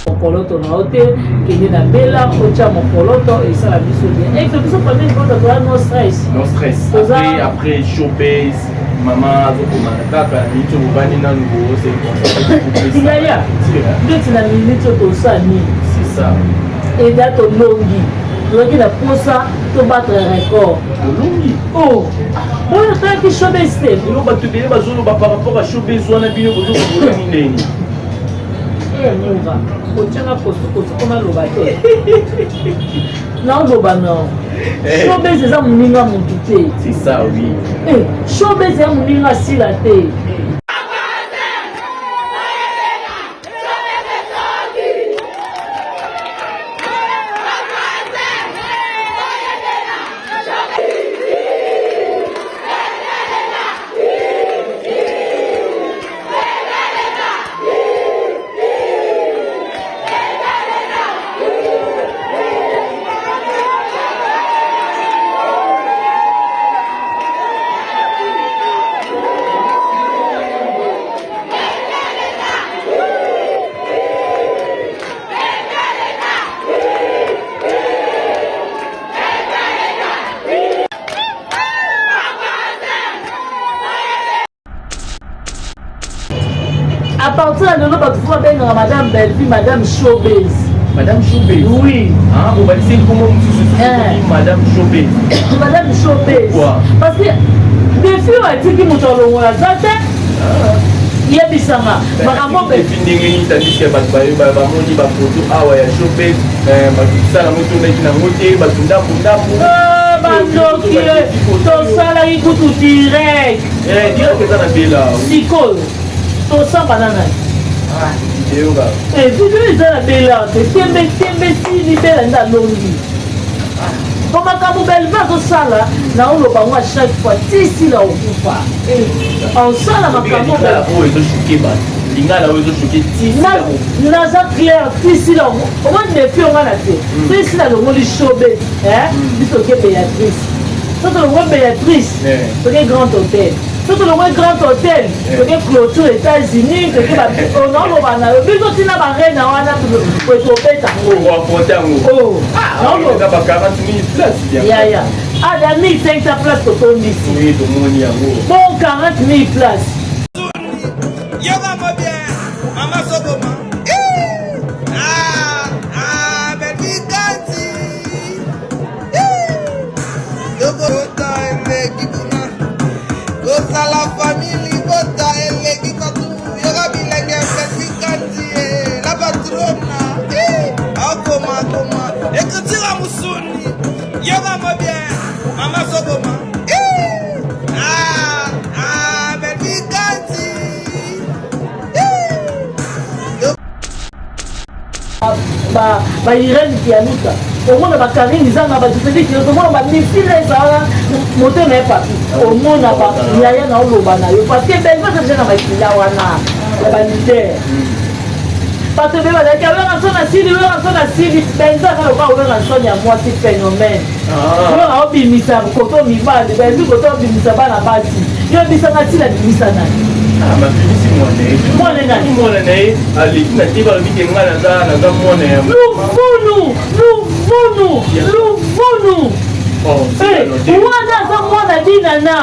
Mokoloto na ote kende na bela ocha mokoloto et ça la biso bien et que biso famille ko to no stress après showbiz maman azokoma kaka nito bobani na nouveau c'est il y a ndio na minute to ça ni c'est ça et date longi longi la posa to battre record longi oh on fait que showbiz c'est lo ba tubele ba zolo ba par rapport à showbiz wana bino bozo ko ni nini Mouva, kotianga koso koma loba te. Non loba non. Showbiz eza muninga mutu te. C'est ça oui. Showbiz eza muninga sila te. À partir de là, tu vois bien Madame Belleville, Madame Showbiz. Madame Showbiz. Oui. Ah, vous allez dire comment vous Madame Showbiz. Madame Showbiz. Pourquoi? Parce que des filles ont dit qu'ils m'ont la zate. Il y a des samas. Maman Belleville. Tandis que Bamoni va photo. Ah ouais, Showbiz. Ça la moto n'est qu'une moitié. Batunda. Bandoki. Ton salaire il coûte direct. Direct que ça n'a pas là. Siko. Ton sang banana. Ah, vidéo là. Vidéo eza na bela te tembe si libela nda longi. Pour makambo Belleville azosala na oloba ngo à chaque fois tisi la okufa. Onsala makambo là pour ezochoke ba. Lingala ezochoke tisi la. Naza clair tisi la. Au moins ne fi onga na te. Tisi la longo li showbiz, biso ke Béatrice. Soto longo Béatrice. C'est grand hôtel. Tout le monde grand hôtel, peut-être clôture États-Unis, peut-être on a le but aussi na barre na wana pour choper tango. Oh, ah, on a pas 40 000 places bien. Ya. Ah, la 1500 places pour ton ici. Oui, tout le monde y a. Bon 40 000 places. Yo maman bien, maman Sogoma. Belleville Kanti. Yo bota ele Gosa la famille, bota elle qui patou, yoga bilingue, Belleville Kanti, la patrona, comment, écriture à Moussouni, yoga ma bien, maman Sogoma, Belleville Kanti, Irène Kianuka. Au moins, la carine, ils ont dit que au moins, les filles, moto n'est pas au moins, il y a rien à l'Obana. Parce que Belleville, c'est déjà la vanité. Parce que il y a un Sili, Benza, il y a moi, c'est phénomène. On a obimisa, koto mibale, Belleville, koto obimisa, bana basi. Il y a la bimisana. Ah, ma fille, c'est moi. Allez, tu n'as pas envie de me Luvunu. Wana za mwana dinana.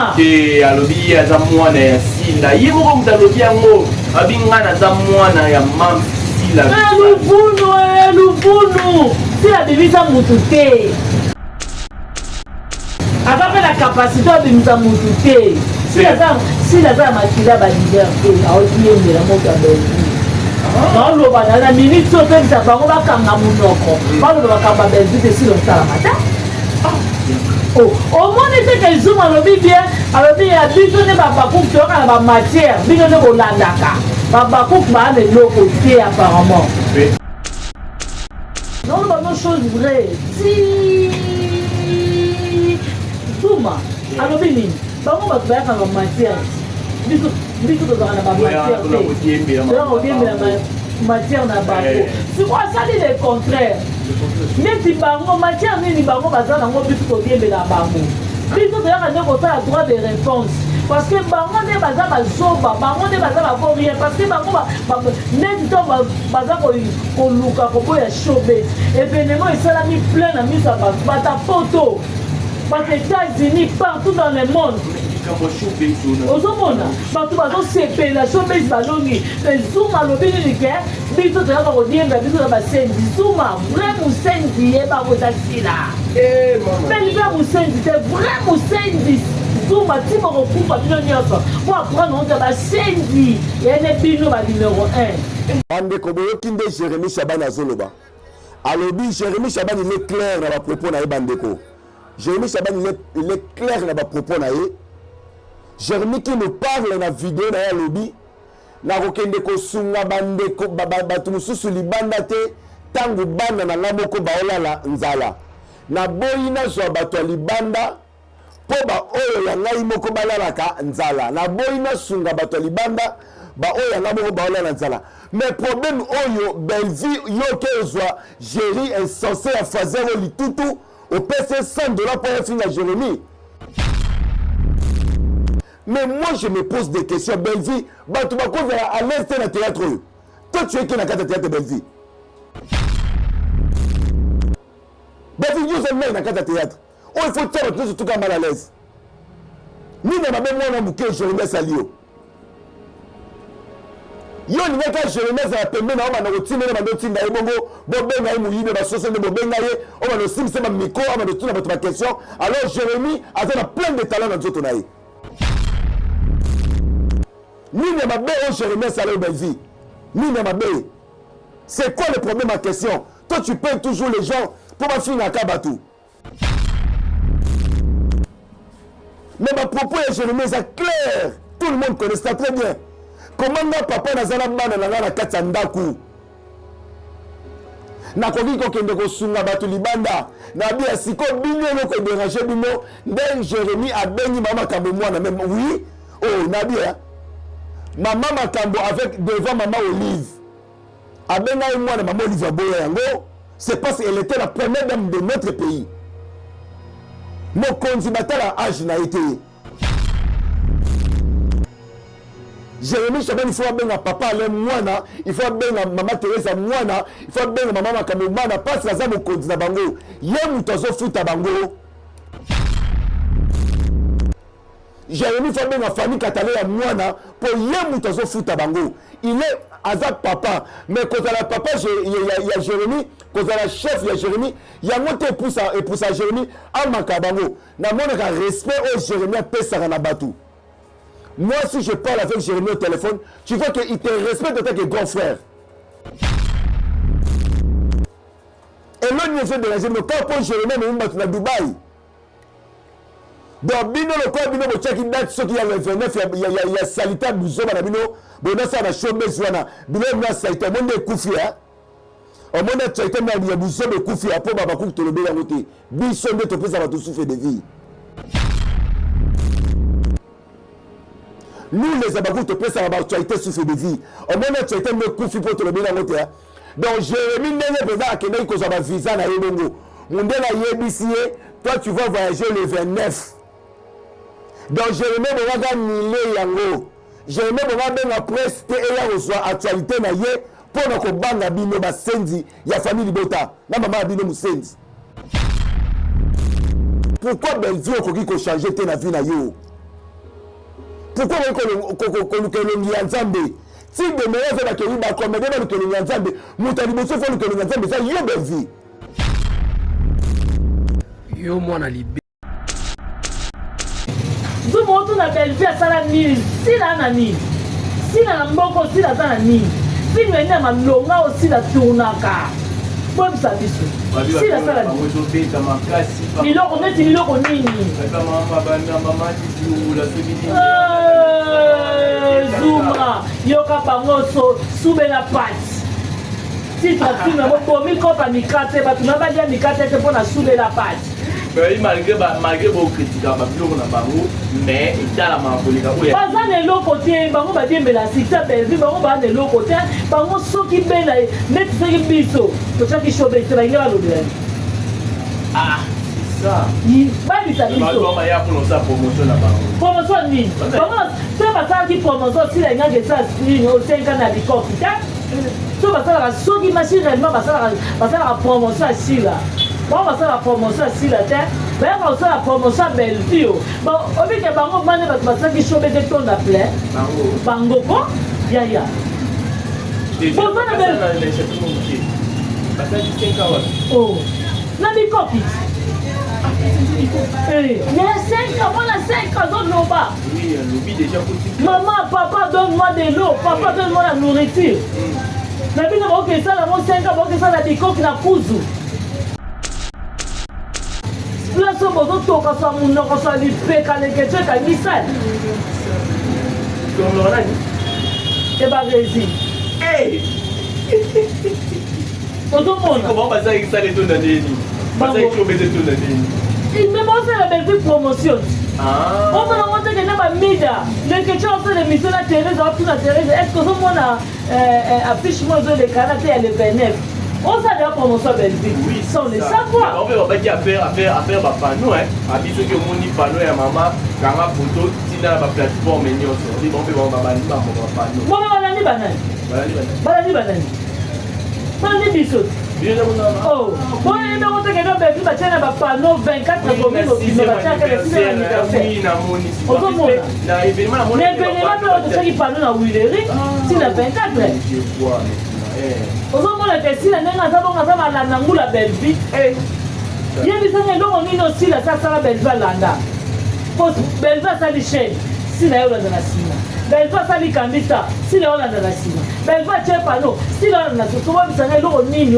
Alobi aza mwana ya sila. Ye moko mutalobi yango abingana za mwana ya mam sila. Luvunu. Sila bibisa mutu te. Akape la capacité abimisa mutu te. Sila za makila ba leader te. Aotiye la moka Belleville. Non, loba na minute so te bisa bango bakanga munoko. Bango bakamba Belleville si longtemps la matin. Oh, au moins était que zoom alobi bien, alobi ya biso ne ba bakouk to kana ba matière, biso ne bolandaka. Ba bakouk ba ne loko te apparemment. Non, non, chose vraie. Si Zuma, alobi nini? Bango ba ba kana matière. Biso to kana ba matière. Matière na bango. Si moi ça dit le contraire. Mais si bango matière nini bango bazana ngo biso to biembe na bango. Biso to yaka ndeko ça droit de réponse. parce que bango nde baza bazoba bango nde baza bavorien parce que bango neti to baza koluka koboya showbiz événement esalami plein na miso ya bato bata poto bato États-Unis partout dans le monde ozomona bato bazosepela showbiz balongi Zuma alobi nini ke biso toyaka kodiemba biso na basenzi Zuma vrai mosenzi yeba koza sila mpe vrai mosenzi te vrai mosenzi Zuma ti bokokufa bino nyonso po aprendre onza basenzi yene bino ba numéro 1 bandeko boyoki nde Jérémie Chaban azoloba alobi Jérémie Chaban il est clair na bapropos na ye bandeko Jérémie Chaban il est clair na bapropos na ye Jérémie qui nous parle na vidéo na ye alobi nakokende kosunga bandeko bato mosusu libanda te ntango banda na nga moko baolala nzala naboyi nazwa bato ya libanda mpo baoyo ya ngai moko balalaka nzala naboyi nasunga bato ya libanda baoyo ya ngai moko baolala nzala mais problème oyo Belvi yoke ozwa géri insensé ya fazero litutu opese $100 pour finir Jérémie. Mais moi je me pose des questions Belvi bato bako vers à l'est na théâtre toi tu es qui na kata théâtre Belvi Belvi yo c'est na kata théâtre oh il faut faire tout tout mal à l'aise ni na mabe mwana muke Jérémie salio yo ni ngaka Jérémie za pembe na oma na kotima na bando tinda ebongo bobenga ye muyibe basoso ne bobenga ye oma no simse ba miko oma no tuna ba question alors Jérémie a plein de talents dans nzoto na ye Nina Mabé au Jérémie Salé Belvi. Nina Mabé. C'est quoi le problème à question? Toi tu payes toujours les gens pour ma fille à Kabatou. Mais ma propos est Jérémie, c'est clair. Tout le monde connaît ça très bien. Comment n'a papa Nazala Mana na Katsandaku? Nakoki kokende kosunga bato libanda na bia siko bino ko déranger bino ndeng Jérémie abengi mama kambo mwana même oui oh na bia maman Makambo avec devant maman Olive. Abenga moi maman Olive Aboya yango, c'est parce qu'elle était la première dame de notre pays. Mon condimateur à âge n'a été. Jérémie Chaban, il faut benga papa ale mwana, il faut benga maman Teresa mwana, il faut benga maman Makambo mwana parce que ça mon condina bango. Yé mutazo futa bango. Jérémie Fabien a famille Katalé à Mouana pour Yemutazo Futa Bango. Il est Azab papa, mais quand il y a papa, il y a Jérémie, quand il y a la chef, il y a Jérémie, il y a monté pour ça Jérémie à Makabango. N'a mon respect au Jérémie à Pessaranabatou. Moi, si je parle avec Jérémie au téléphone, tu vois qu'il te respecte en tant que grand frère. Et l'autre niveau de la Jérémie, quand pour Jérémie, nous sommes à Dubaï. Donc bino le quoi bino bo check date ce qui y a le 29 il y a salita buzo bana bino bona ça na showbiz wana bino na salita monde kufi hein o monde chaita na ya buzo be kufi apo baba ku to lobe yango te biso nde to pesa ba to souffle de vie nous les abakou to pesa ba chaita souffle de vie o monde chaita me kufi po to lobe yango te donc Jérémie ndenge pesa akende ko za ba visa na yebongo monde la yebisie toi tu vas voyager le 29. Donc Jérémie Bonaga Nile Yango. Jérémie Bonaga Benga presse et ya reçoit actualité na ye pour na ko banga bino ba sendi ya famille Bota. Na maman bino musendi. Pourquoi Belvi okoki ko changer te na vie na yo? Pourquoi ko lukelongi ya Nzambe? Si de meilleurs ba keli ba comédie ba lukelongi ya Nzambe, mutali boso fo lukelongi ya Nzambe ça yo Belvi. Yo mwana libe Zuma otu na Belvi asala nini sila na nini sila na mboko sila za na nini sila na malonga o sila tournaka bobisa biso sila sala nini miloko neti miloko nini Zuma yoka bango sube na pati titre film na bomi kopa mikate bato na balia mikate te mpona sube la pati malgré vos critiques à Babylon na bango mais etala makoleka oya baza na eloko te bango badiembela sita Belvi bango baa na eloko te bango soki bena neti soki biso totiaki showbiz te balingi balobelani ça. balisa biso ya pour ça promotion na bango. Promotion nini? Comment ça va ça qui promotion si la ngaka ça ni au 5 ans na bikoki ta. So va ça la soki machine réellement va ça la promotion si là. Bon va ça la promotion si là ta. Ben va ça la promotion Belleville. Bon obi ke bango mane va ça qui chobe de ton appelé. Bango ko ya. Bon ça na Belleville. Oh. Na bikoki. Il y a 5 ans, moi la 5 ans, donne-moi. Oui, l'oubli déjà pour maman, papa, donne-moi de l'eau, papa, donne-moi la nourriture. Mais puis, on va ça, la 5 ans, on va ça, la déco qui n'a poussé. Là, ce besoin, tu as ça, mon nom, ça, les pécs, les questions, tu as mis ça. Comme l'on a dit. Et bah, vas-y. Hey! Comment ça, il s'allait tout donner? Parce que tu obéis tout donner. Il me montre la belle promotion. On va montrer que dans ma mida, les questions sur l'émission la Thérèse, est-ce que tout le monde affiche moi de karaté et le bénéf? On sait la promotion belle vie. Oui, sans le savoir. On va pas faire panneau hein. Habitué que mon panneau et maman quand ma photo tina la plateforme et nous on dit bon on va bannir panneau. Moi banani banani. Banani biso. Oh, bon, il y a des gens qui ont un panneau 24 communes au Kino, qui ont un anniversaire. Mais il y a panneau dans Willery, c'est la 24. Aujourd'hui, si la nana a la nangoula belle vie, il y a des gens qui ont aussi la sala belle valanda. Belle va sali chaîne, si la yola de la sina. Belle va sali candita, si la yola de la sina. Belle va tirer panneau, si la yola de la sina. Comment vous avez l'eau nini?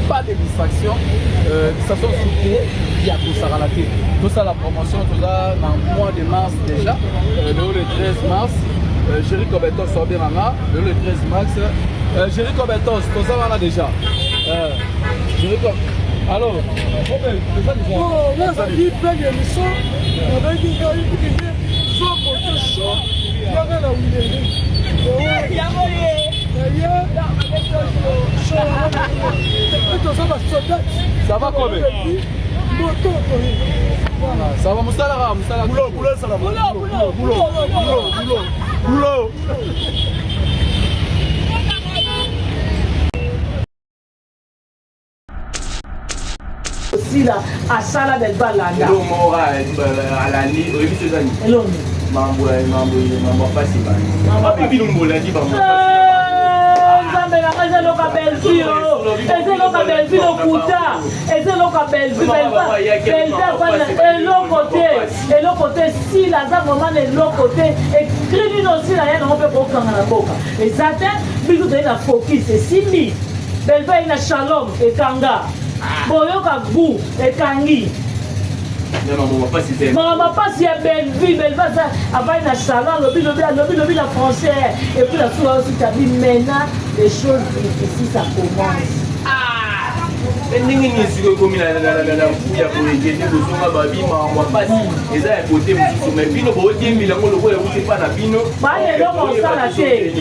Pas de distraction, distraction surtout il y a tout ça à la tête. Tout ça la promotion, tout ça dans le mois de mars déjà, le 13 mars. Jerry Cobetos sort bien maman, le 13 mars. Jerry Cobetos, tout ça on a déjà. Jerry Cobetos. Alors, c'est ça déjà. Oh, là, ça dit plein d'émissions. On a dit qu'il y a eu des soit pour le show, il y avait la Willery. Ça va combien? Ça va Moussala. Boulot. Aussi là, à Sala del Balanga. L'eau mort à la nuit, au début de l'année. Mambo pas si mal. Mambo pas bien on l'a dit mambo. Zambe la kaza loka Belleville. Eze loka Belleville okuta. Eze loka Belleville. Et l'autre côté si la za maman et l'autre côté et crime aussi la y'a on peut pas kanga na boka. Et ça tête biso de la focus c'est Simi. Belleville na Shalom et Kanga. Boyoka Bou et Kangi. Maman passe à Belleville, avant la salon, le la français, et puis la soirée aussi, tu as dit maintenant, les choses difficiles, ça commence. ndenge nini sikoyo komi na kuya koekende kozonga babima mapasi eza ya kote mosusu me bino boodiembilango lokola euti epa na bino bana eloko osala te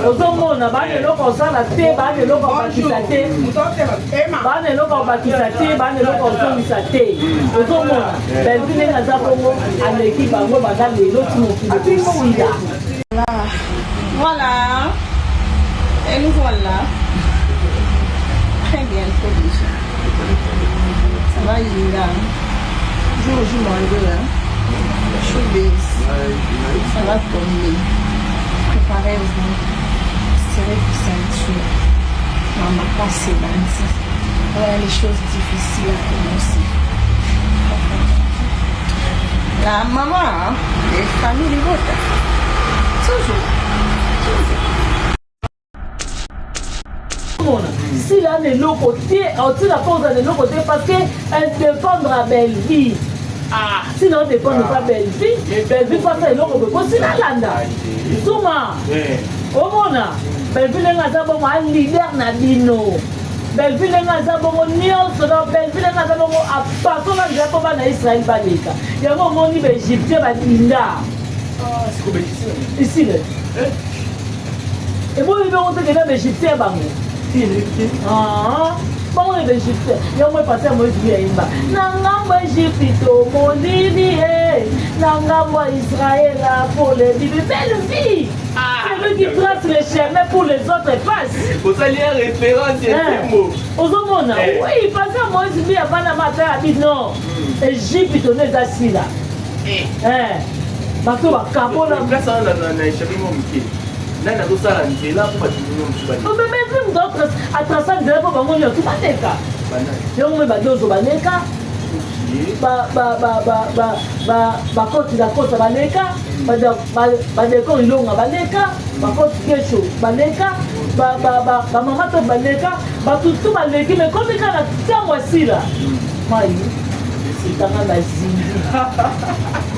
ozomona bana eloko osala te bana eloko obakisa te bana eloko obakisa te bana eloko ozongisa te ozomona Belleville ndenge aza bongo aleki bango baza lelo ti mokili kosila. Voilà, et nous voilà. Très bien, trop déjà. Ça va, il est là. Jour au jour, mon là. Showbiz. Ça va tomber. Préparez-vous. Serrez vos ceintures. Maman, passez là. Voilà les choses difficiles à commencer. La maman, les familles, les votes. Toujours. Si là de l'autre côté, on la pose de l'autre côté parce qu'elle dépend à Belleville. Ah, sinon on dépend pas Belleville. Belleville face à l'autre côté. C'est la landa. Souma. Au mona. Belleville est un leader Nadino. Belleville est un bon nyonso. Belleville est un bon à partir de la Jacob na Israël balika. Il y a un moment où Égyptien va dinda. Ah, c'est comme ici. Ici là. Et moi, je vais rentrer dans l'Égyptien. Ah, bon, l'Égyptien. Il y a moi passé à moi, je viens là. Nangamba Égypte, mon Nini, Nangamba Israël, pour les bébés. Belle vie! C'est lui qui trace les chemins pour les autres passent. Vous allez à référence, il y a des mots. Aux hommes, oui, passé à moi, je viens avant la matin, à dit non. Égypte, on est assis là. Bateau va capo là. Là, ça, on a échappé mon métier. Là, on a tout ça là, on est là pour pas mais même d'autres, à tracer de la pour qu'on y a tout baneka. Et on met bateau au baneka. Bakoti la côte baneka. Badeko ilonga baneka. Bakoti kesho baneka. Maman to baneka. Batutu baneki. Mais comme il y a la tiens aussi là. Maï. Tanga na zindi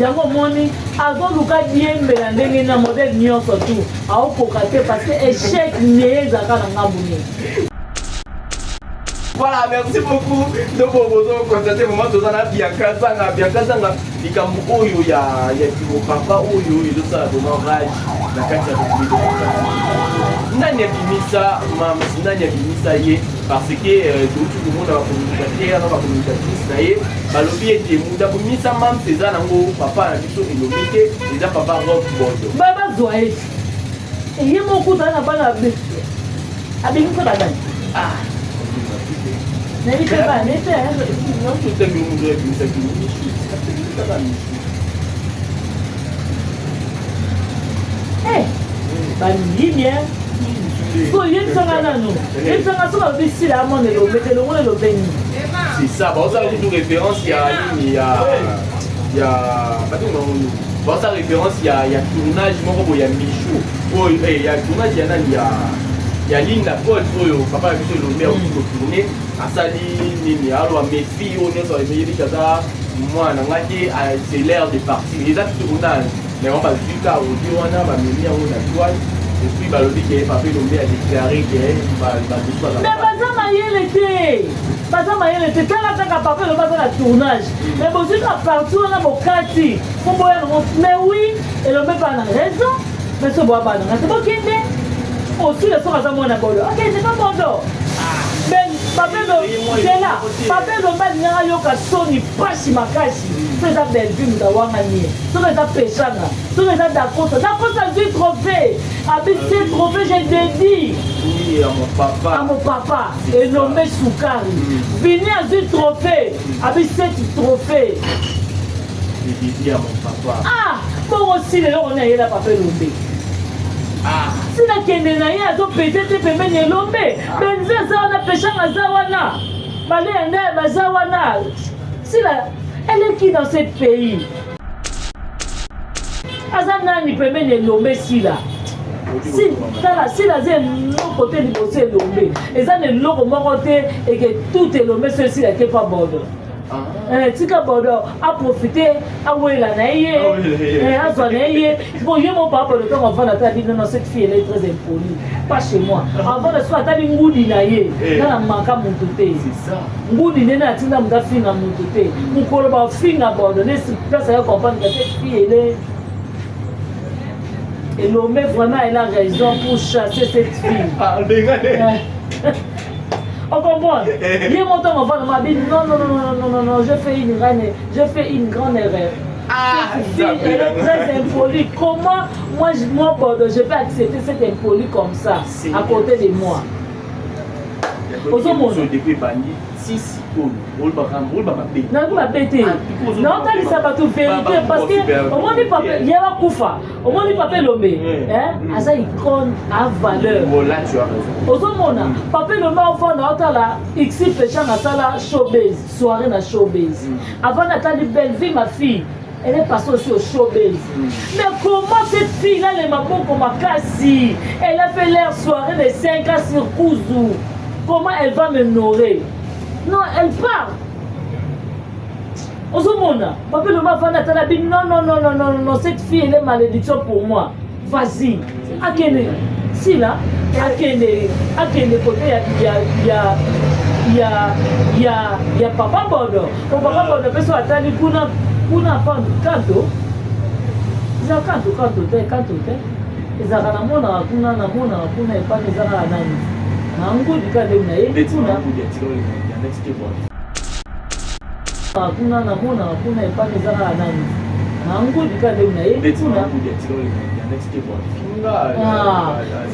yango moni azoluka diembela ndenge na modèle nyonso tu aokoka te parce que échec nezaka na ngabuni. Voilà, merci beaucoup. Donc, on va constater moment où on a bien kazanga, likambo oyo ya papa oyo il ça vraiment rage na kati ya beaucoup. Nani abimisa mama, nani abimisa ye parce que tout le monde a communicateur, na communicatrice na ye, balobi ete muda abimisa mam César nango papa na biso ilobite, eza papa rock bondo. Baba zoe. Ye moko tana bana be. Abimisa badani. Ah. Nani peba nete non tout est monde abimisa ki bani bien. So il y a ça là non. Et ça là sur le site là mon le mettre le béni. C'est ça, bon ça une référence il y a pas de nom. Bon ça référence il y a tournage mon il y a Michou. Oh il y a tournage il y a ligne la code papa monsieur le maire qui tourner à sali nini alors mes filles on est sur les meilleurs kaza moi na ngaki c'est l'air de partir les actes tournage mais on va du cas au dit on a ba mia on a toile et puis balobi qui papa le maire a déclaré que va tout ça. Mais Baza mayele te tala taka papa le basa la tournage. Mais bon si partout on a bokati. Pour boire mais oui et le même pas na raison. Mais ce bois pas na c'est bon kinde. Aussi le soir à moi na bodo. OK, c'est pas bodo. Mais papa le c'est là. Papa le mal na yoka soni pashi makashi. C'est ça belle vie nous wanga ni. C'est ça pechanga. C'est ça d'accord. D'accord ça du trophée. Habiter trophée j'ai dédié. Oui, à mon papa. À mon papa. Et nommé Soukari. Venir à ce trophée. Habiter ce trophée. J'ai dédié à mon papa. Ah, bon aussi les gens on est là papa Lombe. Ah, si la kende na ya zo pété pembeni Lombe. Benze ça on a pechanga ça wana. Balé anda bazawana. Si la elle est qui dans ce pays? Azana ni pembeni Lombe si là. Si la zone côté du côté Lombe, et ça ne l'eau côté et que tout est Lombe ceci là qui pas Bordeaux. Tika Bordeaux a profité à où la naïe, à son naïe. Bon, je mon papa le temps avant la dit non cette fille elle est très impolie, pas chez moi. Avant de soit t'as une goudi naïe, dans la manque mon touté. C'est ça. Goudi n'est tina m'da fille na mon touté. Mon coloba fille à Bordeaux, n'est pas ça comprendre que cette fille elle est. Et Lomé vraiment elle a raison pour chasser cette fille. On comprend. Il y a mon temps avant m'a dit non, je fais une grande erreur. Cette fille elle est très impolie. Comment moi je peux accepter cette impolie comme ça à côté de moi? Non, ça va tout vérité parce que au moins du papier, il y a un koufa. Au moins du papier Lomé, hein, ça icône à valeur. Voilà, tu as raison. Au moment papier Lomé au fond dans la X péchant à sala showbiz, soirée na showbiz. Avant d'attendre belle vie ma fille. Elle est passée aussi au showbiz. Mais comment cette fille-là, elle m'a bon comme ma cassie? Elle a fait l'air soirée de 5 ans sur Kouzou. Comment elle va me nourrir? Non, elle part. Au monde, papa le m'a dit non, cette fille elle est malédiction pour moi. Vas-y. Akene. Si là, Akene côté il y a papa Bordeaux. Papa Bordeaux peut soit attendre pour prendre canto. Ils ont canto. ezalaka na mona kuna epana ezalaka na nani na ngudi kade unayebi kuna kuna epana ezalaka na nani na ngudi kade unayebi kuna.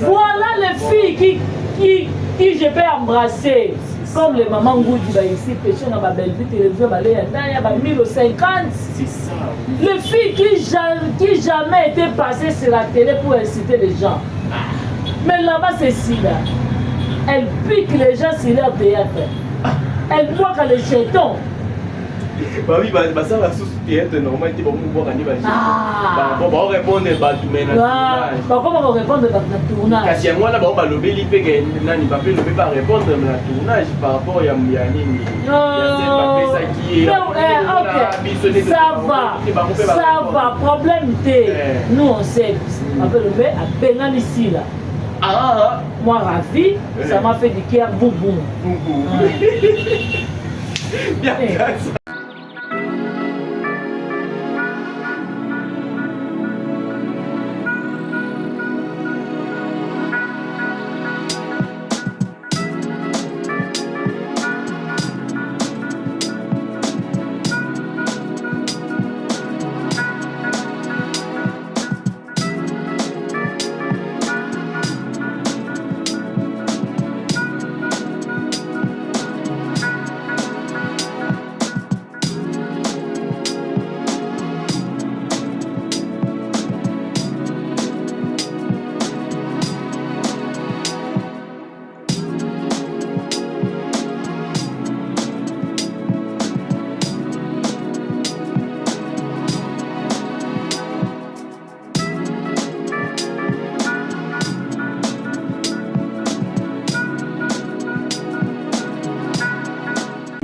Voilà les filles qui je peux embrasser. Comme les mamans Ngoudi ici, péché dans ma belle vie télévision, il y a 1050. C'est ça. Les filles qui jamais étaient passées sur la télé pour inciter les gens. Mais là-bas, c'est si là. Elles piquent les gens sur leur théâtre. Elles bloquent les jetons. Bah oui, ça va sous-théâtre normal, tu vas voir un niveau. Bon, on répond des tournages. Comment on répond de tournage? Parce que moi, là, on va le béliper, il ne peut pas répondre à tournage par rapport à Yamiyani. Ça va, problème T. Nous, on sait. On peut le mettre à Bénin ici, là. Moi, ravi, ça m'a fait du cœur boubou. Bien,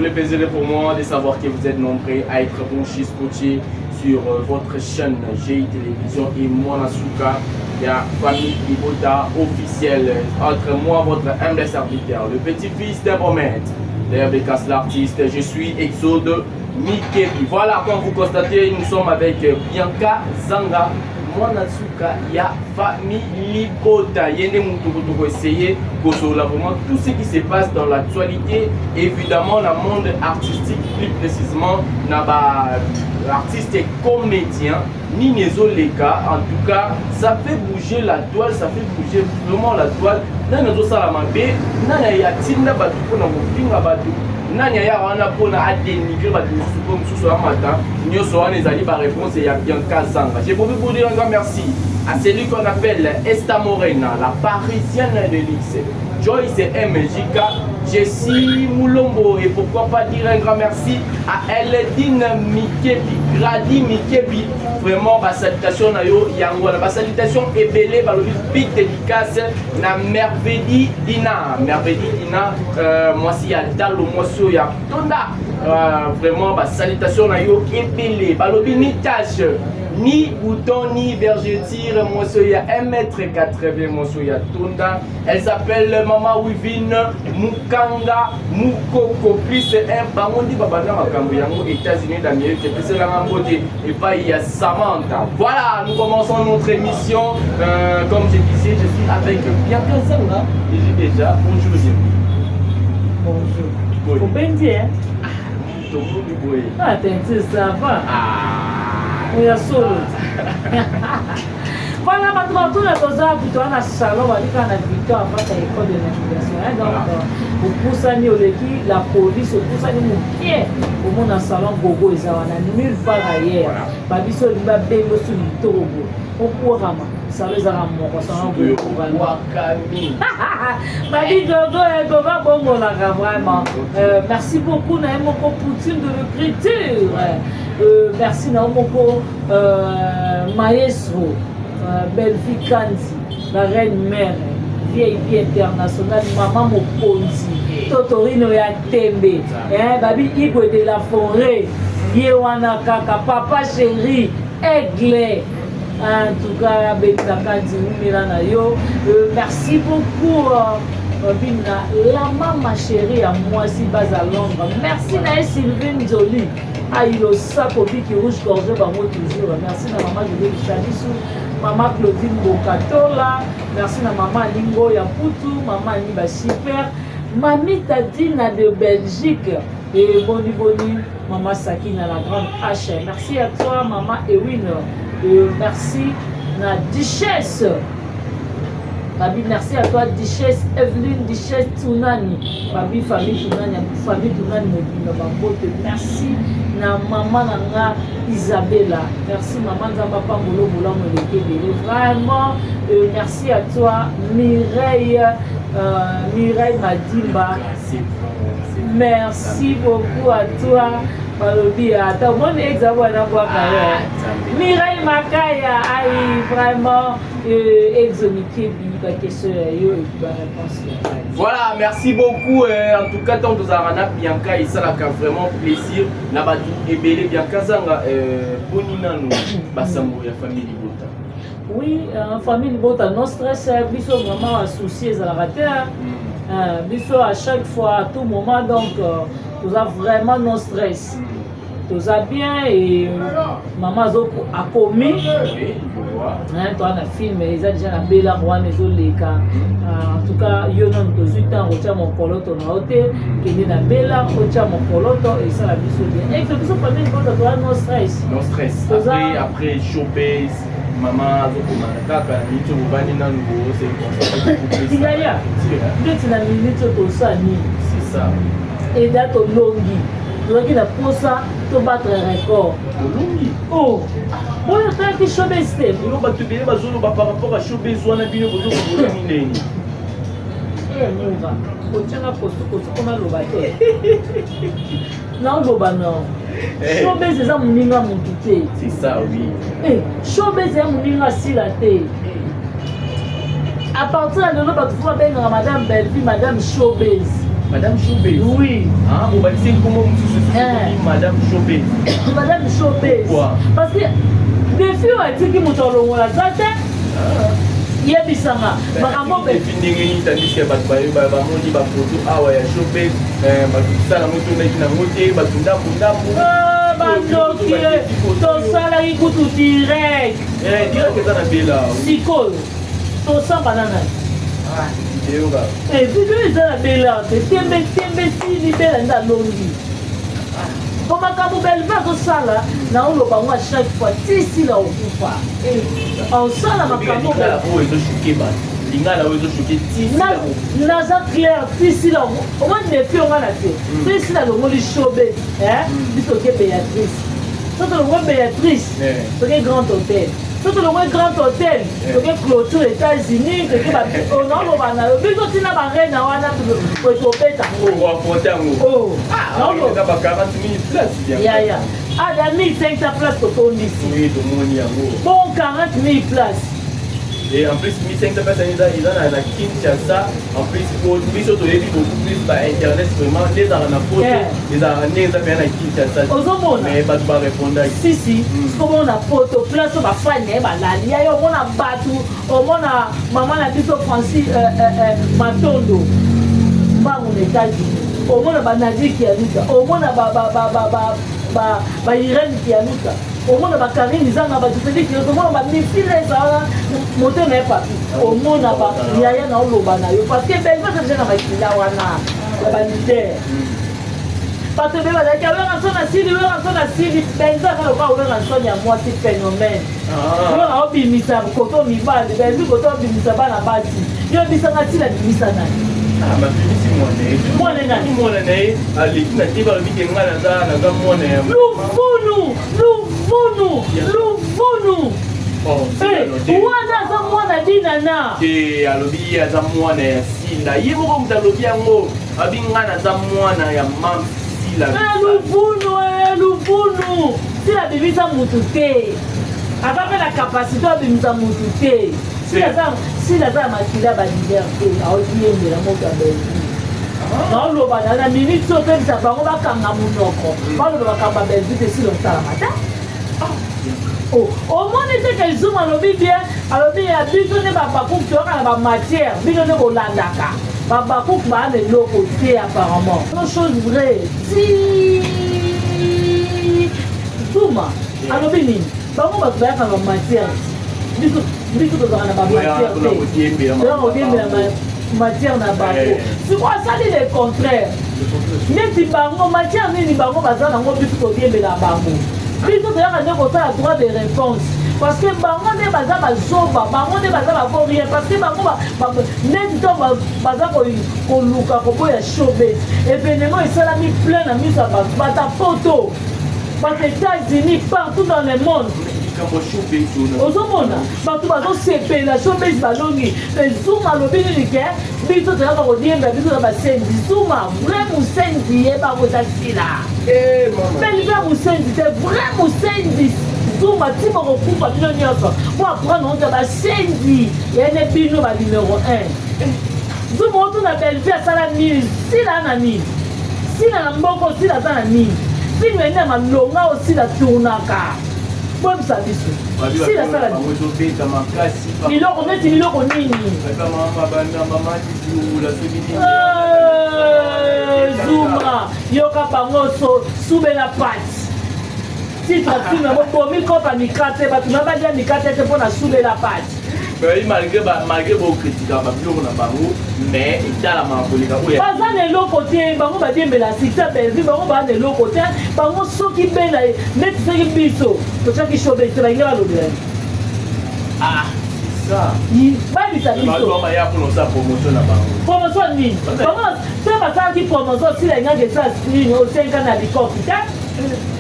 Le plaisir est pour moi de savoir que vous êtes nombreux à être branchés, scotchés sur votre chaîne GI Télévision et moi, Nasuka, il y a famille Ibota officielle. Entre moi, votre humble serviteur, le petit-fils d'Abromètre, d'Herbecas l'artiste, je suis Exode Mikebi. Voilà, comme vous constatez, nous sommes avec Bianca Zanga. Moi, Nasuka, il y a famille Libota. Il y a des gens qui essayer vraiment tout ce qui se passe dans l'actualité, évidemment, dans le monde artistique, plus précisément, dans l'artiste et comédien, ni les cas. En tout cas, ça fait bouger la toile, ça fait bouger vraiment la toile. Dans nos salamabé, dans les yatina, nani ya wana pona a dénigrer ba comme sous la matin nous sommes les alliés par réponse et il y a bien Kazanga. J'ai voulu vous dire un grand merci à celui qu'on appelle Esta Morena, la parisienne de l'X, Joyce MJK, Jessie Moulombo et pourquoi pas dire un grand merci à Eldine Mikebi, Grady Mikebi. Vraiment, ma salutation na yo yango, ma salutation est belle par le big dédicace na Merveille Dina, moi si ya dalo moi so ya tonda. Vraiment, ma salutation na yo est belle, balobi ni tâche. Ni bouton ni vergeture, moi il y a 1m80, moi il y a Tonda. Elle s'appelle Maman Wivine Mukanga Mukoko. Plus un baron dit Babana Makambiyango, États-Unis d'Amérique, et puis c'est la beauté. Et pas il y a Samantha. Voilà, nous commençons notre émission. Comme je disais, je suis avec Bianca Zanga. Et j'ai déjà bonjour. Bonjour. Faut bien dire. Ah, t'es ça va. Oui, solo. Voilà, maintenant, tout le temps, plutôt un salon, on va dire qu'on a victoire avant l'école de navigation. Donc, au Poussani, la police, au Poussani, mon pied, au monde en salon, Gogo, ils ont nulle part ailleurs. Babiso, il va bien le sous le tour. Au Pourama, ça les a ramenés. Ça va Babi Gogo et Gogo, bon, vraiment. Merci beaucoup, Naïmoko Poutine de l'écriture. Merci Naomoko Maestro, Belfi Kanzi, la reine mère, vieille vie internationale, maman Mokonzi, Totorino ya Tembe, Babi Igwe de la Forêt, Yewana Kaka, papa chéri, Aigle. En tout cas, Belfi Kanzi, Milana yo. Merci beaucoup. La maman chérie à moi si bas à Londres. Merci Naï Sylvain Jolie. Aïlo Sako Biki Rouge Gorgé Bango toujours. Merci à maman Julie Chalissou, maman Claudine Bokatola, merci à maman Lingo Yaputu, maman Niba Super, mamie Tadina de Belgique et Boni Boni, maman Sakina la grande H. Merci à toi maman Ewin, merci à Duchesse. Babi, merci à toi, Duchesse Evelyne, Duchesse Tunani. Babi, famille Tunani, merci na maman Nanga Isabella. Merci maman Zamba Pangolo Boulam vraiment, merci à toi, Mireille Madimba. Merci beaucoup à toi. Mireille Makaya, vraiment exoniqué. Voilà, merci beaucoup. En tout cas, tant que Zarana Bianca, et ça a vraiment plaisir. Nabatu et Bélé Bianca Zanga, Boninano, Bassamo, la famille Bota. Oui, famille Bota, non stress, biso maman associé à la rater. Biso à chaque fois, à tout moment, donc, tu as vraiment non stress. Tout ça bien et maman a commis. Toi, on a filmé, ils ont déjà la belle roi, les cas. En tout cas, il y a un peu mon poloto na hôtel, qui est la belle, mon poloto et ça la vie bien. Et que vous famille, vous avez non stress. Non stress. Après, choper, maman, il y a une minute c'est ça. Et date au longi. Donc il a pour ça de battre un record. Oh, bon, il y a un chômage step. Il y a par rapport à chômage, on a bien besoin de c'est ça, oui. Chômage, c'est la tête. À partir de là, tu vois bien Madame Belleville, Madame Showbiz. Madame Showbiz. Oui. Ah, on va dire comment vous Madame Showbiz. Madame Showbiz. Pourquoi? Parce que des filles ont dit qu'ils m'ont donné la tête. Il y a des sangs. Maman Belleville. Tandis que Bamoni va photo. Ah ouais, Showbiz. Ça la moto n'est pas montée. Batunda Bunda. Bandoki. Tout ça là, il coûte direct. Direct que ça n'a pas là. Psycho. Tout ça banana. Ah. Et puis ils ont la belle art, c'est si libéré dans l'ongi. Comme quand belle va au sala, na on le bango à chaque fois, si là au pouvoir. En sala ma camo là où ils ont choqué ba. Linga là où ils ont choqué si là. Na za clair si là. Au moins des filles on va la faire. Si là le mot showbiz, hein? Biso ke Béatrice. Ça le mot Béatrice. C'est un grand hôtel. Tout le monde grand hôtel, que clôture États-Unis, que on a le banal, mais quand il n'a pas rien à voir, on peut tomber tango. Oh, non, non, 40 000 places. Ya. Ah, il y a 1500 places pour ton ici. Oui, tout le monde y a. Bon, 40 000 places. Et en plus, 1500 personnes, ils ont la Kinshasa. En plus, pour nous, surtout, il y a beaucoup plus par Internet, vraiment, les arènes à photo, les arènes à faire la Kinshasa. Mais pas de répondre. Si, comme on a photo, place, on va faire des balades. Il y a on a battu, on a maman a dit au Francis Matondo, pas aux États-Unis. Au moins, on a Nadi qui a dit, au moins, on a Irène qui a dit. Au moins, on a Karine, ils ont dit que au moins, on a mis fil et moteur n'est pas tout. Au moins, on a il y a un lobana. Parce que ben, moi, j'ai un maquillage, la vanité. Parce que ben, il y a un son à Sili, ben, ça va pas ouvrir un son, il y a moi, c'est phénomène. On a oublié Missa, Koto Miba, ben, vu Koto Missa, la base. Il y a Missa, la Missa. Ah, ma fille, c'est moi. Moi, allez, tu n'as pas envie de moi, Lufunu. Wana za mwana dinana. Ke alobi ya za mwana ya Sila. Yebo ko mtalobi yango abingana za mwana ya mam Sila. Lufunu. Sila bibisa mutu te. Avec la capacité de bibisa mutu te. Sila za makila ba liberté. Aotiye mbela moka beli. Non, le banana, la minute saute, ça va, on va kanga munoko. Pas le bakamba belvite si l'on t'a la matin. Oh, au moins, était que zoom à l'objet bien, à l'objet à bidonner babakouk, tu auras la matière, bidonner au landaka. Babakouk va aller l'eau côté apparemment. Une chose vraie. Si Zuma alobi nini bango bato bayaka ba matière biso tozala na bamatière te matière na bango siko asali le contraire neti bango matière nini bango baza nango biso todiembela bango biso toyaka nde kosala droit de réponse parce que bango nde baza bazoba bango nde baza bavorien parce que bango neti to baza koluka koboya showbiz événement esalami plein na miso ya bato bata poto bato États-Unis partout dans le monde ozomona bato bazosepela showbiz balongi Zuma alobi nini ke biso toyaka kodiemba biso na basenzi Zuma vrai mosenzi ye bakoza sila belve mosenzi te vrai mosenzi Zuma ti bokokufa bino nyonso po aprendre onta basenzi yene bino ba numéro 1 Zuma otuna belve asala nini sila na nini sila na mboko sila aza na nini sino ene malonga osila tournaka bwebisa biso sila sala biloko neti biloko nini Zuma yoka bango subela pati titre film yango bomi kopa mikate bato na balia mikate te mpo na subela pati malgré bokritika babiloko na bango mais etalama koleka oyo baza na eloko te bango badiembela sita belvi bango baa na eloko te bango soki bela neti soki biso totyaki shobe te balingi balobela bayebisa biso promotion nini bango te basalaki promotion sila engaki esa nini osenga na bikoki te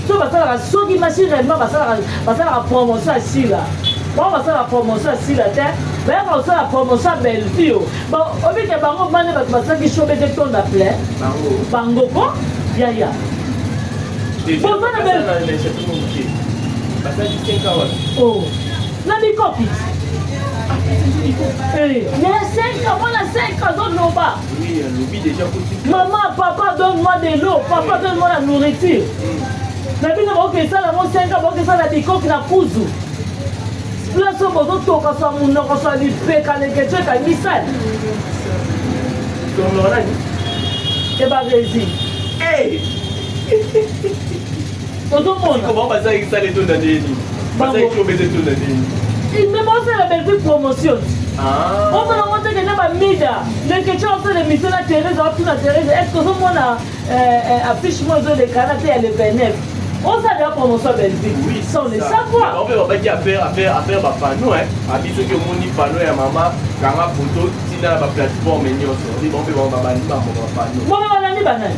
so basalaka soki machine réellement basalaka promotion ya sila bon basala promotion asila te bayaka kosala promotion belvi o obike bango mane bato basalaki shobe te tonda plein bango po yaya boza na na bikopi ya 5 ans mwana 5 ans ozoloba maman papa donne-moi de l'eau papa donne-moi la nourriture na bino baokesala mo 5 ans baokesala bikoki na kuzu place bozotoka sa munoko sa lipeka leketso ekangisa ebaresi ozomona imemosala belvi promotion omona ngo teke na bamida leketso osala émission na Thérèse aotuna Thérèse est-ce que ozomona affiche mo ezolekana te ya le 29 on sait la promotion belgique sans le savoir. On peut pas faire ba panneau hein. Abiso que moni panneau ya maman kanga photo tina ba plateforme nyonso. On peut ba bani ba panneau. Moi balani banani.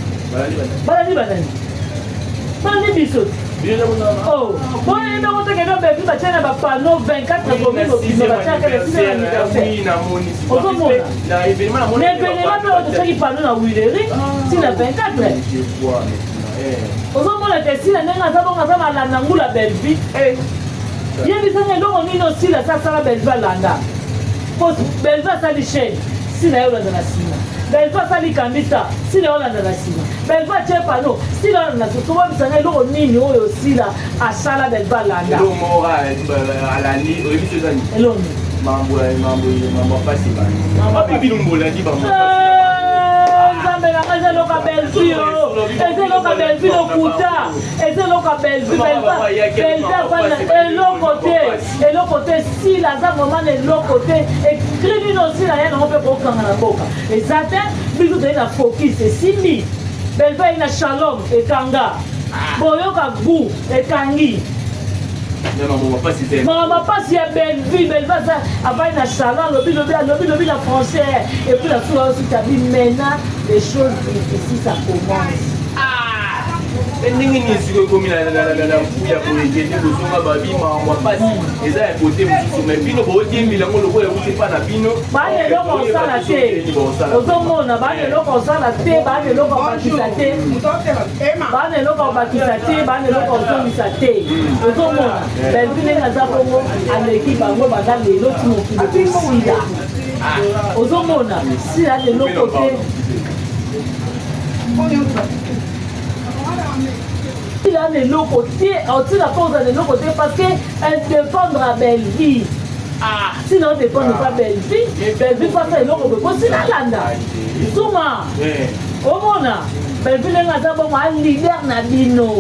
Balani biso. Oh, bon et donc on te que belgique ba tena ba panneau 24 communes au Biso ba tena que c'est anniversaire. Na événement na moni. L'événement on te qui panneau na Willery, si na 24. ozomona te sila ndenge aza bongo aza malanda ngula belvi yebisanga eloko nini osila sasala belvi alanda po belvi asali chaine sila ye olanda na nsima belvi asali kambisa sila ye olanda na nsima belvi atie pano sila ye olanda na nsima tobabisanga eloko nini oyo osila asala belvi alanda eloni mambo apasi bapipilumbolandi bango eza eloka belvi eza eloka belvi lokuta eza eloka belvi eloko te sila aza vraiment na eloko te ekri nino sila ye nango mpe kokanga na mboka eza te biso toyei na focus esimbi belvi ayi na shalom ekanga boyoka gu ekangi maman pasi ya belvi aza avai na salon alobi na français et puis la soura aussi tabi maintenant les choses ici ça commence ndenge nini siko ekomi na mpuya boyekende bozonga babima pasi eza ya kote mosusu me bino boodiembila ngo lokola euti epa na bino bana eloko osala te ozomona bana eloko osala te bana eloko obakisa te bana eloko obakisa te bana eloko ozongisa te ozomona belvi ndenge aza bongo aleki bango banda lelo ti mokili kosila ozomona sila leloko te il a les locaux, aussi la cause des locaux parce qu'elle dépendre à Belvi. Sinon, on ne dépend pas Belvi. Belvi, parce que les locaux, c'est la landa. Souma, au monde, Belvi, les gens ont un leader Nabino.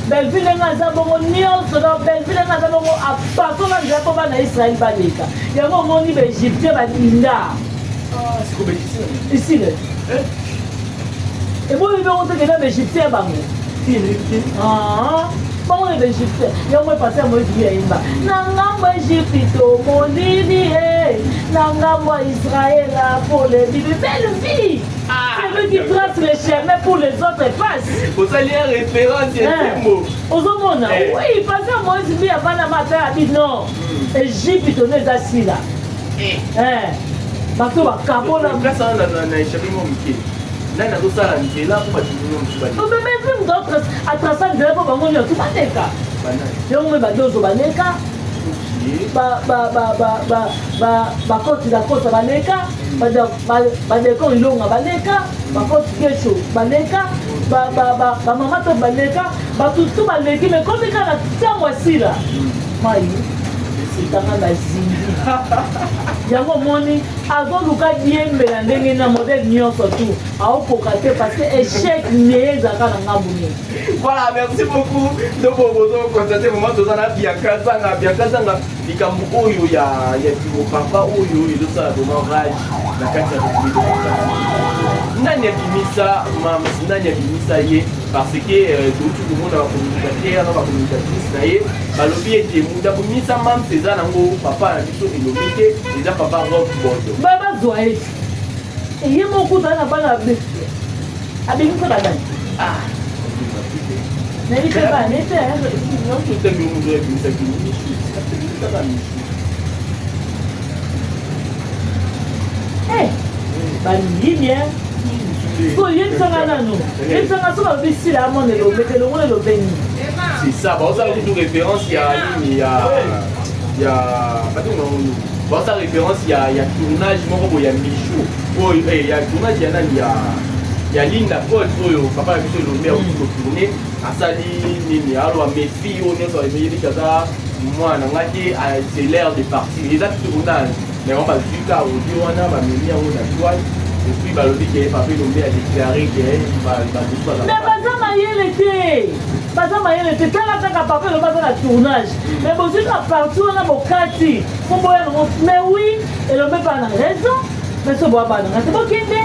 Belleville ngaza bongo nyonso na Belleville ngaza bongo apato na nzela po bana Israël baleka yango omoni baégyptien badinda ici eboyi bongo tekena baégyptien bango bango na baégyptien yango epase ya moïse yayimba na ngambo égypte molili na ngambo ya Israël pour les belle vie. C'est lui qui trace les chemins pour les autres passes. Vous allez en référence, il y a des mots. Ozomona, oui, parce que moi je dis avant la matin, a dit non. Égypte, on est assis là. Bato ba kabola. Place on a échappé mon miki. Là na ça là, c'est là pour pas dire non. On peut même d'autres à tracer de pour bango tout baneka. Yo me ba dozo baneka. Bakoti la kota baleka badeko ilonga baleka bakoti keso baleka bamama to baleka batutu baleki me komika na ntango asila mai esitanga na zindi yango omoni azoluka diembela ndenge na modele nyonso tu aokoka te parce que échec neye ezalaka na ngambu nini. Voilà, merci beaucoup. Donc, vous constatez moment où on a bien kazanga, likambo oyo ya papa oyo il ça vraiment rage la carte de nani abimisa mama nani abimisa ye parce que tout le monde a communicateur na communicatrice na ye balobi ete muda abimisa mam ceza nango papa na biso elobite eza papa rock bodo baba zoe ye moko na bana abimisa bana Neri pe ba nete non tout est mieux muda abimisa kini balini so yebisanga nano yebisanga so babisila ya mona elobete elongo elobeni c'est ça bazala kutu référence ya nini ya bazala référence ya tournage moko boye ya michu oyo ya tournage ya nani ya linda code oyo papa ya biso elombe akuti kotourne asali nini aloba mefi oyo nyonso emeyebi kaza mwana ngaki c'est l'air de partir eza tournage mais on va jusqu'à audio wana bamemi yango na toile et puis balobi ke papa elombe a déclaré ke mais baza mayele te tala kaka papa elombe aza na tournage mais bozwi na parti wana bokati po boya nango mais oui elombe pa na raison mais so boya bananga te bokende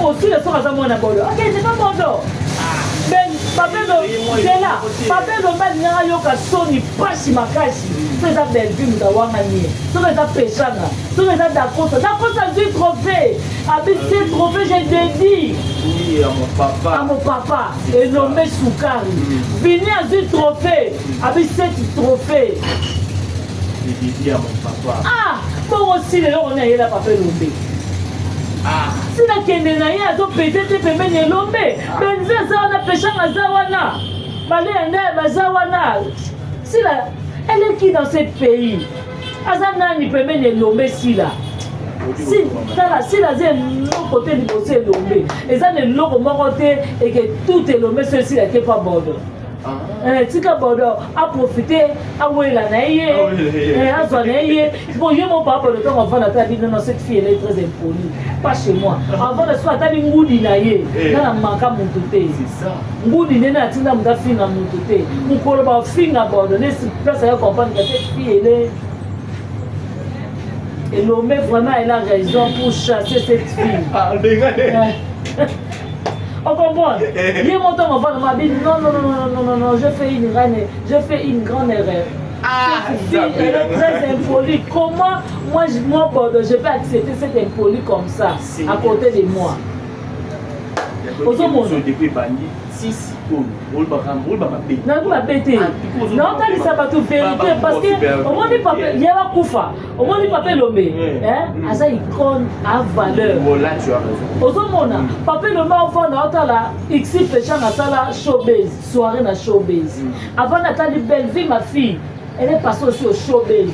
osile soka aza mwana bodo okende pa bodo papelo balingaka yoka soni pasi makasi so eza belvi mutu awanganie soki eza peshanga soki eza dakosa zwi trophée abisi trophée je dédie à mon papa enommé Soukari vini azwi trophée abisi 7 trophée bongo osile eloko na yela papa elombe sina kende na ye azopete te pembeni elombe benze aza wana peshanga aza wana baleyanda baza wana sila eleki dans ce pays aza nani pembeni elombe sila tala sila aza eloko te liboso elombe eza na eloko moko te eke tout elombe so esila te pa bodo tika bodo aprofite awela na ye azwa na ye bon ye mon papa le temps avant d'atteindre non cette fille elle est très impolie pas chez moi avant de soit atteindre ngudi na ye na manka mutu te ngudi nena atinda muta finga mutu te mukolo ba finga bodo ne place ya comprendre que cette fille elle l'homme vraiment elle a raison pour chasser cette fille on comprend. Il mon temps avant m'a dit non, je fais une grande erreur. Elle est très impolie. Comment moi je peux accepter cette impolie comme ça à côté de moi? Non, ça va tout vérité parce que au moins du papier, il y a un koufa. Au moins du papier lomé, hein, ça icône à valeur. Là tu as raison. Aux hommes, papier lomé au fond dans la ici péchant à la showbiz, soirée na showbiz. Avant Nathalie Belleville, ma fille. Elle est passée aussi au showbiz.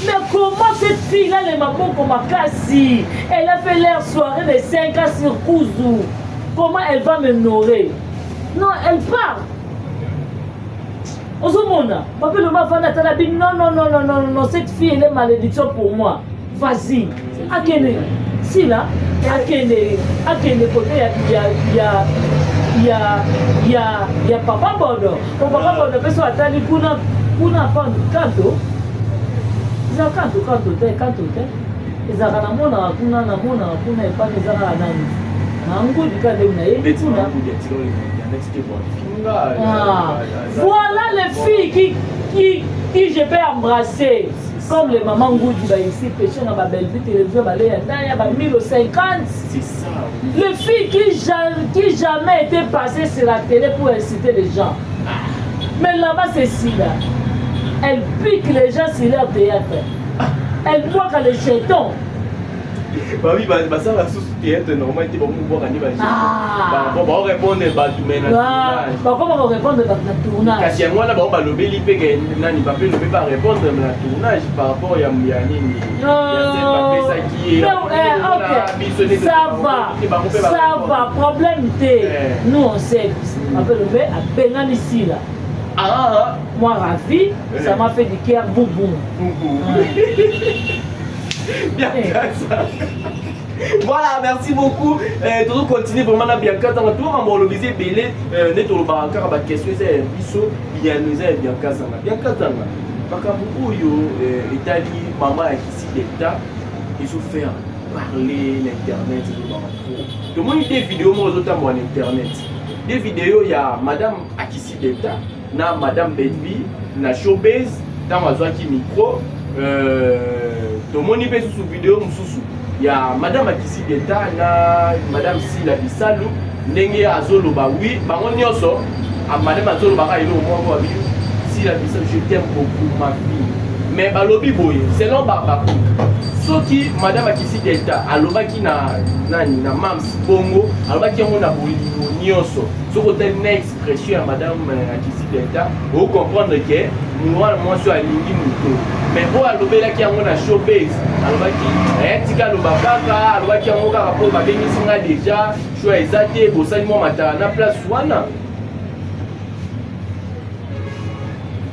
Mais comment cette fille-là, elle m'a bon comme Kassi? Elle a fait leur soirée de 5 ans sur Kouzou. Comment elle va me nourrir? Non, elle part. Ozomona, papa le m'a non, cette fille elle est malédiction pour moi. Vas-y. Akene. sila akende côté ya papa bodo papa bodo peso atali kuna pando kanto za kanto te ezaka namona kuna epane ezaka nani nangudi kande na ye voilà les filles qui je peux embrasser comme les mamans Ngoudi ici péché dans ma belle vie télévision balé ya 1050. C'est ça. Les filles qui jamais étaient passées sur la télé pour inciter les gens. Mais là-bas c'est si là. Elle pique les gens sur leur théâtre. Elle voit quand les jetons. Bah oui, ça va sous théâtre normal qui va voir gagner bah bon répondre bah tu mets bah comment on répondre dans le tournage parce que moi là bah le beli pe nani pas peut pas répondre dans le tournage par rapport à nini ça va problème t'es nous on sait appelle le à Bengan ici là moi Rafi ça m'a fait du cœur boum bien ça. Voilà, merci beaucoup. Toujours continuer vraiment à bien quand on tourne en mobilisé belé net au bar encore à question c'est biso bien nous est bien kazanga bien kazanga bakabu yo Italie maman ici d'état ils ont fait parler l'internet tout le monde des vidéos moi aux autres en internet des vidéos il y a madame Akissi d'état na madame Bedvi na showbiz dans mazwaki micro tout le monde y fait sous vidéo mususu il y a madame Akissi d'état na madame Sila Bisalu ndenge azolo ba oui bango nyoso a madame azolo ba ka ilo mo wa bi Sila Bisalu je t'aime beaucoup ma fille mais balobi boye selon ba soki madame Akissi d'état alobaki na nani na mams bongo alobaki on na bolimo nyoso soko tel na expression ya madame Akissi d'état vous comprendre que moi sur alingi muto mais bon alobelaki yango na showbiz alobaki tika loba kaka alobaki yango kaka po babengisi nga déjà choix eza te bosali mwa matala na place wana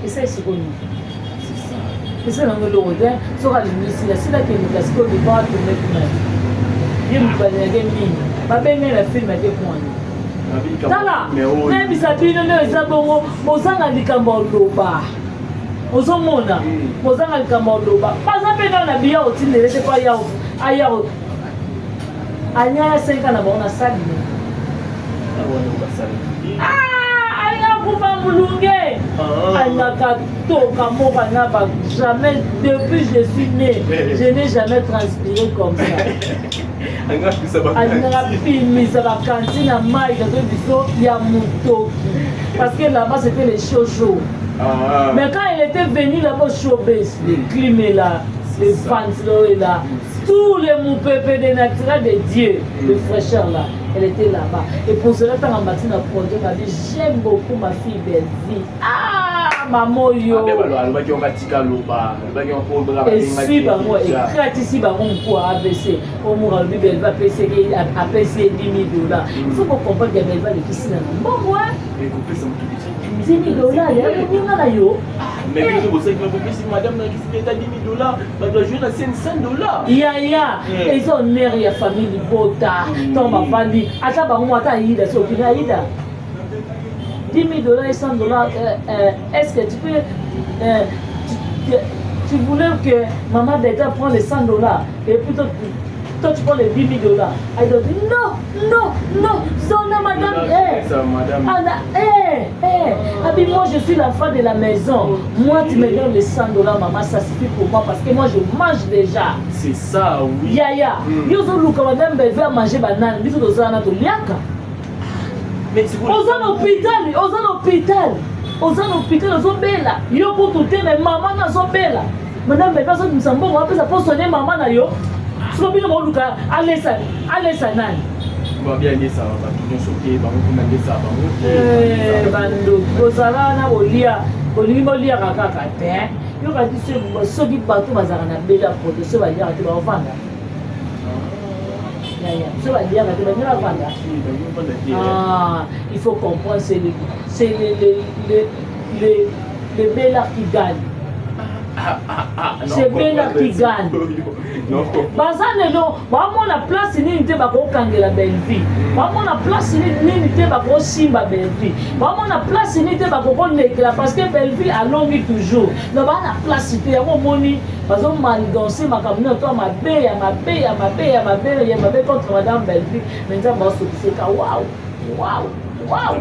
esa sikoni esa nango loko te soki alingisi asila kendeka sikoyo liba atome kuna ye mobalelake mingi babenge na filme ate kwani tala nayebisa bino nde eza bongo bozanga likambo oloba ozomona bozanga likambo oloba baza mpe nao na biya otindele te po aya anyaya 5 na bango na sali kufa mulunge anaka toka moko anaba jamais depuis je suis né je n'ai jamais transpiré comme ça anaka pimisa bakantine ya mai kato biso ya motoki parce que là-bas c'était les shosho mais quand il était venu là-bas showbiz les clims là les fans là tous les moupépés des naturels de Dieu de fraîcheur là elle était là-bas et pour cela tant en matin à produire m'a dit j'aime beaucoup ma fille belle vie maman yo et si bah moi et ici bah on quoi ABC au moins le belle va PC APC $10,000 il faut qu'on comprenne que belle va le qui là bon ouais $10,000 il y a combien là yo mais vous savez que madame n'a juste $10,000 bah doit jouer à $500 ya ils ont mère ya famille bota ton ma famille ata ba moi ata ida so kina ida $10,000 et $100 est-ce que tu peux tu voulais que maman d'État prend les $100 et puis toi tu prends les $10,000 elle dit non zona madame moi je suis la femme de la maison moi tu me donnes les $100 maman ça suffit pour moi parce que moi je mange déjà c'est ça oui yaya yozo luka madame belle va manger banane biso tozana to liaka mais c'est aux hôpital ozobela yo kutu te mais maman nazobela madame belle va so msambongo apesa po soigner maman na yo siko bino moluka alesa nani bien ça va tout choquer ba ko nande ça ba bando bozala na bolia bolingi bolia kaka te yo ka ti soki bato bazaka na bela poto so ba lia te ba ofanda so ba lia te ba lia ofanda il faut comprendre c'est les bela qui gagnent J'ai bien la Kigane. Bazanelo, vraiment la place ni n'était pas qu'on la belle vie. Vraiment la place ni n'était pas qu'on simba belle vie. Vraiment la place ni n'était pas qu'on l'éclat parce que belle vie a longi toujours. Donc la place c'était à mon moni. Parce qu'on m'a dansé ma caméra, toi ma belle contre madame belle vie. Maintenant moi c'est que waouh. Wow. Ah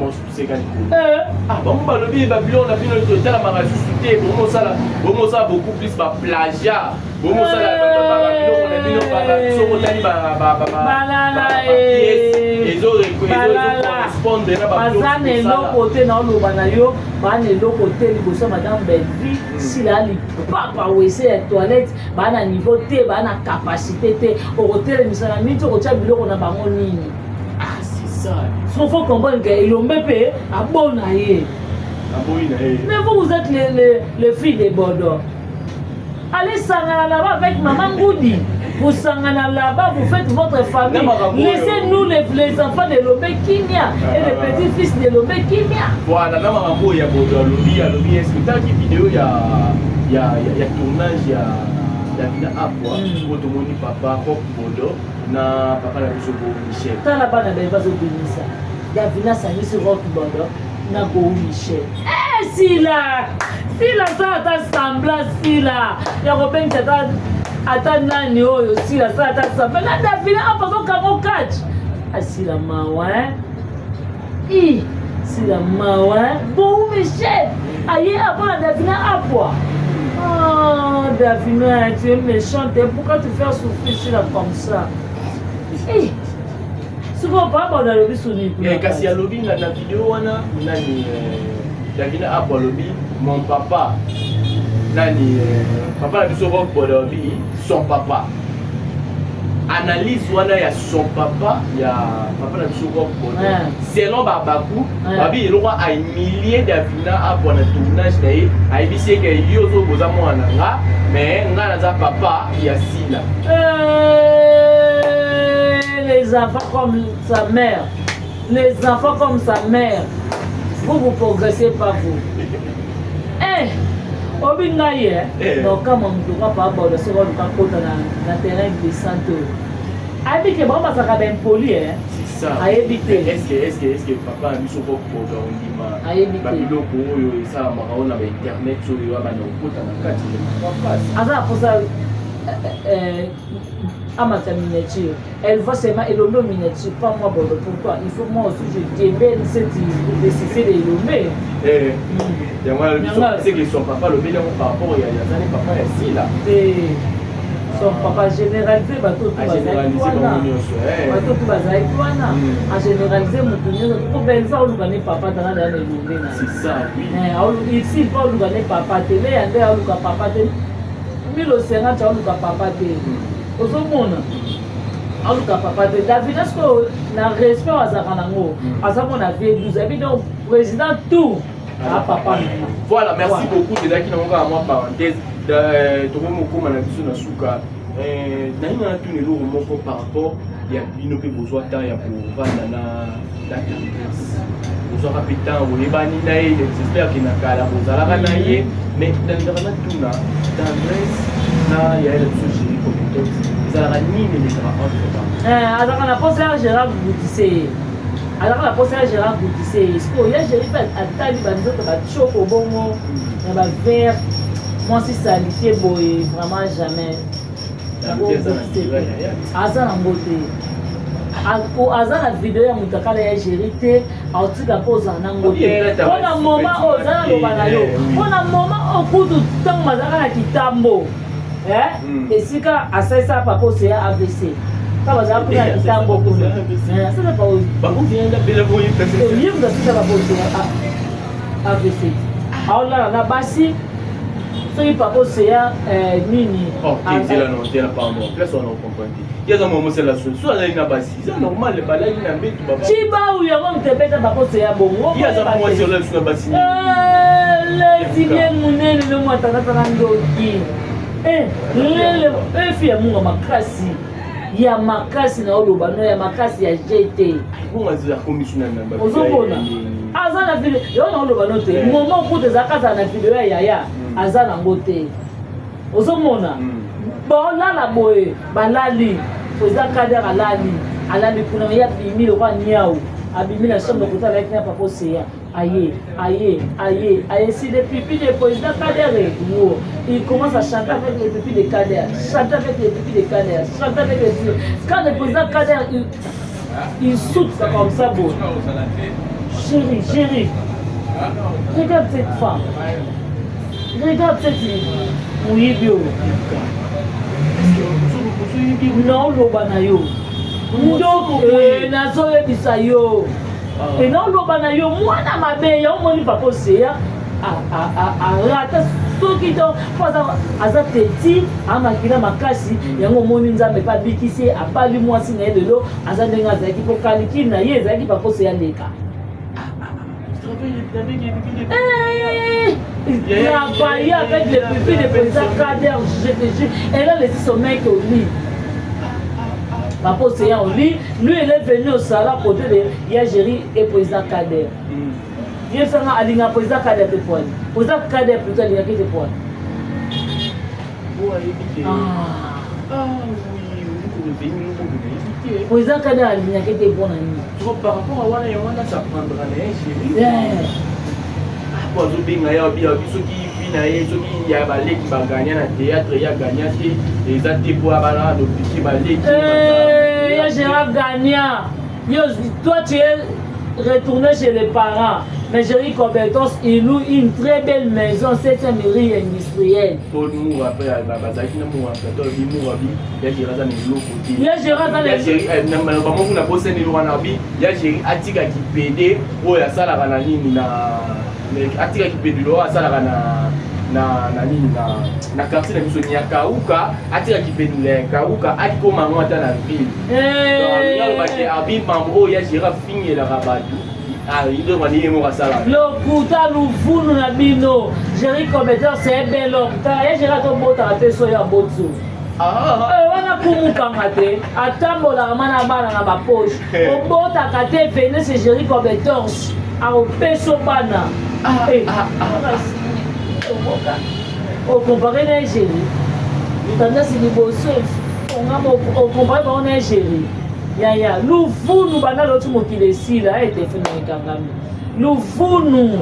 bon bah le billet Babylone a vu notre hôtel à ma ressuscité bon ça beaucoup plus par plagiat bon ça la Babylone on a vu nos sur hôtel les autres correspondent à Babylone et l'autre côté dans le banayo ban et l'autre côté liboso madame Belvi si là li papa wese toilette ban à niveau T ban à capacité T au hôtel misala mito ko tia biloko na bango nini. Il faut comprendre qu'il a payé à bon aïe. Mais vous êtes les filles de Bordeaux. Allez s'en là-bas avec maman Goudi. Vous s'en là-bas, vous faites votre famille. Laissez-nous les enfants de Lomé Kimia et les petits-fils de Lomé Kimia. Voilà, là, maman, il y a Bordeaux, lobby. Est-ce que tu as une vidéo, il y a tournage, il y a Davina Apua, votre moni papa, Bordeaux. Na papa na biso Go Michel. Tala bana ba zo binisa. Davina sangi sur rock Bordeaux na Go Michel. Eh sila ça ta sembla sila. Ya ko ben tata ata nani oyo sila ça ta sembla. Na Davina apa zo kamo catch. Asila mawa sila mawa Go Michel. Aye apa Davina apwa. Oh Davina, tu es méchante. Pourquoi tu fais souffrir sila comme ça? Souvent pas bon dans le bisouни. Kasi ya lobby na vidéo wana nani Davina Apwa lobby mon papa nani papa la biso rock lobby son papa analyse wana ya son papa ya papa la biso rock selon babaku babi elokwa a milliers Davina Apwa na tournage na ye aibisi ke yozo boza mwana nga mais nga naza papa ya sila. Les enfants comme sa mère, les enfants comme sa mère, vous progressez pas vous. Obingaye, donc quand on ne doit pas avoir de ce rôle dans le terrain de santé. Habite que bon, ça va bien poli, c'est ça. Est-ce que papa a mis son propre programme d'ima? Babylone pour ça, on a internet sur le web, on a un cas pour ça. À ma miniature, elle va seulement éloigner miniature, pas moi. Pourquoi? Il faut moi aussi je démène cette nécessité d'éloigner. C'est que son papa le bien par rapport à Yazane, papa est ici là. Son papa généralisé, bateau tout a généralisé mon tournoi. Pour belle fois, on gagne papa dans la dernière journée. C'est ça, oui. Ici, on gagne papa télé, et on gagne papa télé. Mais le Sénat, on gagne papa télé. Au monde, on gagne papa télé. David, est-ce qu'on a respect à Zaranango? À ça, on a fait 12 habitants, président tout. Ah, papa. Voilà, merci beaucoup. C'est là qu'il y a une parenthèse. Tomo moko na biso na suka naina tuni lo moko par rapport ya bino pe besoin temps ya kovanda na tendresse besoin rapidement olebani na ye j'espère que na kala bozalaka na ye mais na tuna tendresse na ya ele biso chéri comité ezalaka nini ezalaka entre temps azalaka na poste ya Gérard Goutissé azalaka na poste ya Gérard Goutissé siko ya Gérard atali banzoto bachoko bongo na bavert. Moi, si ça lui boy, vraiment jamais. Azan en beauté. Azan la vidéo ya mutakala ya gérité, autika pose en angoté. On a moment au zana lo banayo. On a moment au coup de temps mazaka na kitambo. Et si ka asesa papa c'est AVC. Quand vous avez pris kitambo pour ça c'est pas ba ko vient da bela boy parce que il y a ça va pour AVC. Alors na basi soki papa oseya nini pardon place on a compris yaza momo c'est la solution azali na basi c'est normal balaki na mbetu baba chiba uyo ngo mtepeta papa oseya bongo yaza momo sur la solution basi le tibien munene le mwata na ndoki le fia munga makasi ya makasi na oloba no ya makasi ya GT bonga za commissioner na baba ozobona aza na video yo na oloba no te moment pour des akaza na video ya yaya aza na ngote ozomona balala boye balali président Kader alali kuna ya bimi le roi Niao abimi la chambre de côté avec na papa Océan aïe si les pipis de président Kader il commence à chanter avec les pipis de Kader, chanter avec les pipis de Kader, chanter avec les yeux. Quand le président Kader il saute comme ça beau. Chérie, regarde cette femme. Regarde cette oui bio. Non lobanayo. Ndoko nazo yebisa yo. Et non lobanayo mwana mabe ya omoni papa Océan rata soki to poza azateti amakila makasi yango omoni nzambe pa bikisi apali mwasi na ye lelo aza ndenge azalaki po kaliki na ye ezalaki papa Océan leka. Il travaillait avec les pupilles de président Kader, je te jure. Elle a laissé son mec au lit. Papa Océan au lit. Lui, il est venu au salon côté de Yagéri et président Kader. Il est venu à l'Inga président Kader de poil. Président Kader plutôt à l'Inga qui de poil. Président Kader à l'Inga qui de poil. Par rapport à Wana Yawana, ça prendra les bazobinga ya biso ki fina ye soki ya baleki baganya na théâtre ya gagna te eza te po abala no piki baleki ya Gérard Gagna yo toi tu es retourné chez les parents mais Géry Cobertos il loue une très belle maison c'est une mairie industrielle pour nous après bazaki na mo après to bi mo abi ya Gérard za ne loko ti ya Gérard za ne na ba mo na boseni lo wana bi ya Géry atika ki PD o ya sala kana nini na atika kipedilo asalaka na nini na quartier na biso Nyakauka atika kipedilo Kauka akikoma ngwata na ville donc yalobaki abi mambo ya Gérard fingela rabatu il doit dire moi ça là lokuta luvunu na bino Géry Cobertos c'est bel homme ya Gérard to bota te so ya botso wana kumukanga te atambolaka mana bana na bapoche obotaka te vene c'est Géry Cobertos aopeso bana comparé na Géry tendance liboso comparé bango na Géry yaya luvunu bana loti mokili esila ete fena ekangami luvunu